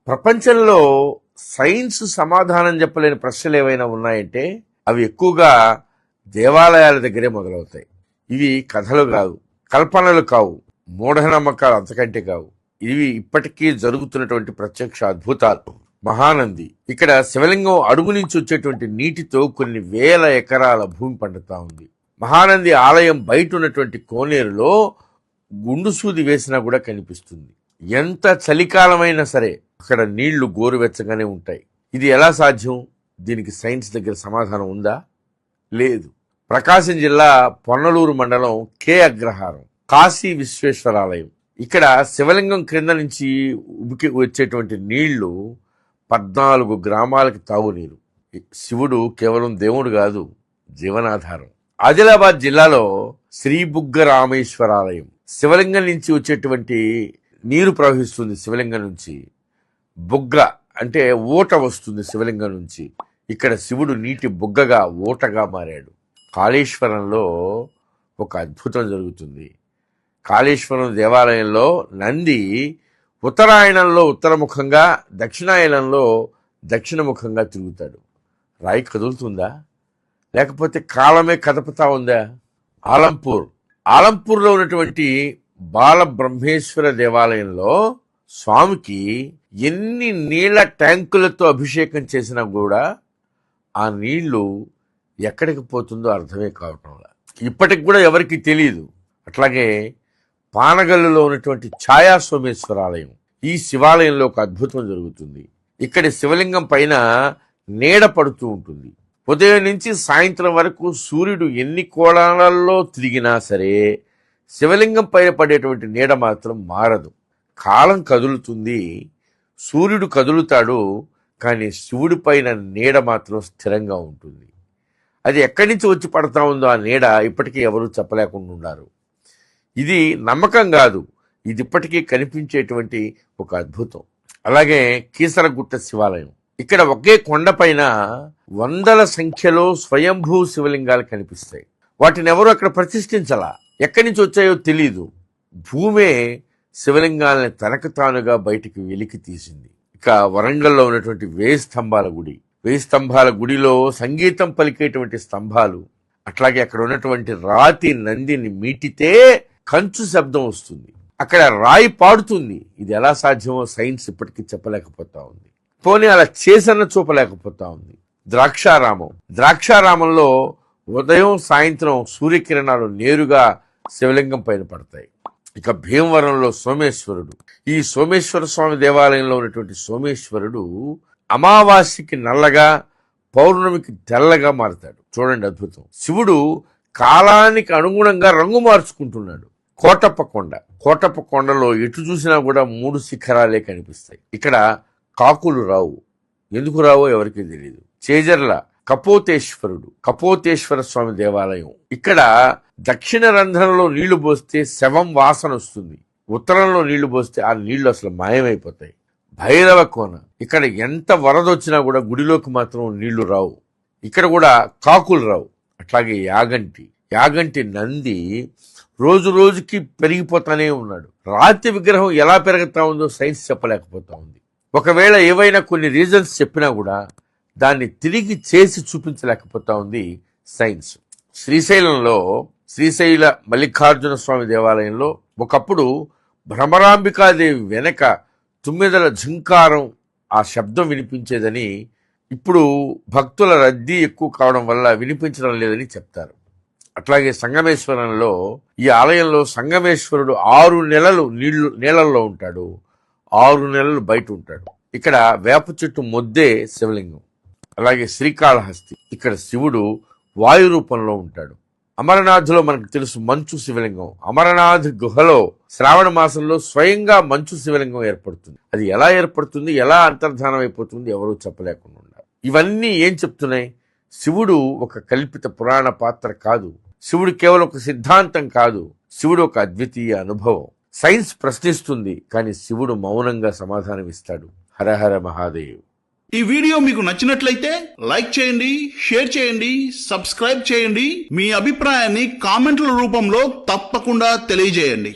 ప్రపంచంలో సైన్స్ సమాధానం చెప్పలేని ప్రశ్నలు ఏవైనా ఉన్నాయంటే అవి ఎక్కువగా దేవాలయాల దగ్గరే మొదలవుతాయి. ఇవి కథలు కావు, కల్పనలు కావు, మూఢనమ్మకాలు అంతకంటే కావు. ఇవి ఇప్పటికీ జరుగుతున్నటువంటి ప్రత్యక్ష అద్భుతాలు. మహానంది, ఇక్కడ శివలింగం అడుగు నుంచి వచ్చేటువంటి నీటితో కొన్ని వేల ఎకరాల భూమి పండుతా ఉంది. మహానంది ఆలయం బయట ఉన్నటువంటి కోనేరులో గుండు సూది వేసినా కూడా కనిపిస్తుంది. ఎంత చలికాలమైనా సరే అక్కడ నీళ్లు గోరువెచ్చగానే ఉంటాయి. ఇది ఎలా సాధ్యం? దీనికి సైన్స్ దగ్గర సమాధానం ఉందా? లేదు. ప్రకాశం జిల్లా పొన్నలూరు మండలం కే అగ్రహారం కాశీ విశ్వేశ్వరాలయం. ఇక్కడ శివలింగం క్రింద నుంచి ఉబికి వచ్చేటువంటి నీళ్లు 14 గ్రామాలకి తాగునీరు. శివుడు కేవలం దేవుడు కాదు, జీవనాధారం. ఆదిలాబాద్ జిల్లాలో శ్రీ బుగ్గ రామేశ్వరాలయం. శివలింగం నుంచి వచ్చేటువంటి నీరు ప్రవహిస్తుంది. శివలింగం నుంచి బుగ్గ అంటే ఊట వస్తుంది. శివలింగం నుంచి ఇక్కడ శివుడు నీటి బుగ్గగా ఊటగా మారాడు. కాళేశ్వరంలో ఒక అద్భుతం జరుగుతుంది. కాళేశ్వరం దేవాలయంలో నంది ఉత్తరాయణంలో ఉత్తరముఖంగా, దక్షిణాయనంలో దక్షిణముఖంగా తిరుగుతాడు. రాయి కదులుతుందా, లేకపోతే కాలమే కదపుతా ఉందా? ఆలంపూర్లో ఉన్నటువంటి బాలబ్రహ్మేశ్వర దేవాలయంలో స్వామికి ఎన్ని నీళ్ల ట్యాంకులతో అభిషేకం చేసినా కూడా ఆ నీళ్లు ఎక్కడికి పోతుందో అర్థమే కావటం. ఇప్పటికి కూడా ఎవరికి తెలియదు. అట్లాగే పానగల్లులో ఉన్నటువంటి ఛాయా సోమేశ్వరాలయం, ఈ శివాలయంలో ఒక అద్భుతం జరుగుతుంది. ఇక్కడ శివలింగం పైన నీడ పడుతూ ఉంటుంది. ఉదయం నుంచి సాయంత్రం వరకు సూర్యుడు ఎన్ని కోణాలలో తిరిగినా సరే శివలింగం పైన పడేటువంటి నీడ మాత్రం మారదు. కాలం కదులుతుంది, సూర్యుడు కదులుతాడు, కానీ శివుడి పైన నీడ మాత్రం స్థిరంగా ఉంటుంది. అది ఎక్కడి నుంచి వచ్చి పడతా ఉందో ఆ నీడ ఇప్పటికీ ఎవరూ చెప్పలేకుండా ఉన్నారు. ఇది నమ్మకం కాదు, ఇది ఇప్పటికీ కనిపించేటువంటి ఒక అద్భుతం. అలాగే కీసరగుట్ట శివాలయం. ఇక్కడ ఒకే కొండపైన వందల సంఖ్యలో స్వయంభూ శివలింగాలు కనిపిస్తాయి. వాటిని ఎవరు అక్కడ ప్రతిష్ఠించాలా, ఎక్కడి నుంచి వచ్చాయో తెలీదు. భూమే శివలింగాలని తనకు తానుగా బయటికి వెలికి తీసింది. ఇక వరంగల్లో ఉన్నటువంటి 1000 స్తంభాల గుడి. 1000 స్తంభాల గుడిలో సంగీతం పలికేటువంటి స్తంభాలు. అట్లాగే అక్కడ ఉన్నటువంటి రాతి నందిని మీటితే కంచు శబ్దం వస్తుంది. అక్కడ రాయి పాడుతుంది. ఇది ఎలా సాధ్యమో సైన్స్ ఇప్పటికీ చెప్పలేకపోతా ఉంది. పోనీ అలా చేసన్న చూపలేకపోతా ఉంది. ద్రాక్షారామంలో ఉదయం సాయంత్రం సూర్యకిరణాలు నేరుగా శివలింగం పైన పడతాయి. ఇక భీమవరంలో సోమేశ్వరుడు. ఈ సోమేశ్వర స్వామి దేవాలయంలో ఉన్నటువంటి సోమేశ్వరుడు అమావాస్యకి నల్లగా, పౌర్ణమికి తెల్లగా మారుతాడు. చూడండి అద్భుతం. శివుడు కాలానికి అనుగుణంగా రంగు మార్చుకుంటున్నాడు. కోటప్ప కొండలో ఎటు చూసినా కూడా 3 శిఖరాలే కనిపిస్తాయి. ఇక్కడ కాకులు రావు. ఎందుకు రావో ఎవరికీ తెలియదు. చేజర్ల కపోతేశ్వర స్వామి దేవాలయం. ఇక్కడ దక్షిణ రంధ్రంలో నీళ్లు పోస్తే శవం వాసన వస్తుంది. ఉత్తరంలో నీళ్లు పోస్తే ఆ నీళ్లు అసలు మాయమైపోతాయి. భైరవ కోన. ఇక్కడ ఎంత వరద వచ్చినా కూడా గుడిలోకి మాత్రం నీళ్లు రావు. ఇక్కడ కూడా కాకులు రావు. అట్లాగే యాగంటి నంది రోజు రోజుకి పెరిగిపోతానే ఉన్నాడు. రాతి విగ్రహం ఎలా పెరుగుతా ఉందో సైన్స్ చెప్పలేకపోతా ఉంది. ఒకవేళ ఏవైనా కొన్ని రీజన్స్ చెప్పినా కూడా దాన్ని తిరిగి చేసి చూపించలేకపోతా ఉంది సైన్స్. శ్రీశైల మల్లికార్జున స్వామి దేవాలయంలో ఒకప్పుడు భ్రమరాంబికాదేవి వెనక 9 ఝంకారం ఆ శబ్దం వినిపించేదని, ఇప్పుడు భక్తుల రద్దీ ఎక్కువ కావడం వల్ల వినిపించడం లేదని చెప్తారు. అట్లాగే సంగమేశ్వరంలో, ఈ ఆలయంలో సంగమేశ్వరుడు 6 నెలలు నీళ్లలో ఉంటాడు, 6 నెలలు బయట ఉంటాడు. ఇక్కడ వేప చెట్టు మొద్దే శివలింగం. అలాగే శ్రీకాళహస్తి. ఇక్కడ శివుడు వాయు రూపంలో ఉంటాడు. అమరనాథ్లో మనకు తెలుసు మంచు శివలింగం. అమరనాథ్ గుహలో శ్రావణ మాసంలో స్వయంగా మంచు శివలింగం ఏర్పడుతుంది. అది ఎలా ఏర్పడుతుంది, ఎలా అంతర్ధానం అయిపోతుంది ఎవరూ చెప్పలేకుండా ఉన్నారు. ఇవన్నీ ఏం చెప్తున్నాయి? శివుడు ఒక కల్పిత పురాణ పాత్ర కాదు. శివుడు కేవలం ఒక సిద్ధాంతం కాదు. శివుడు ఒక అద్వితీయ అనుభవం. సైన్స్ ప్రశ్నిస్తుంది, కానీ శివుడు మౌనంగా సమాధానం ఇస్తాడు. హరహర మహాదేవ్. ఈ వీడియో మీకు నచ్చినట్లయితే లైక్ చేయండి, షేర్ చేయండి, సబ్స్క్రైబ్ చేయండి. మీ అభిప్రాయాన్ని కామెంట్ల రూపంలో తప్పకుండా తెలియజేయండి.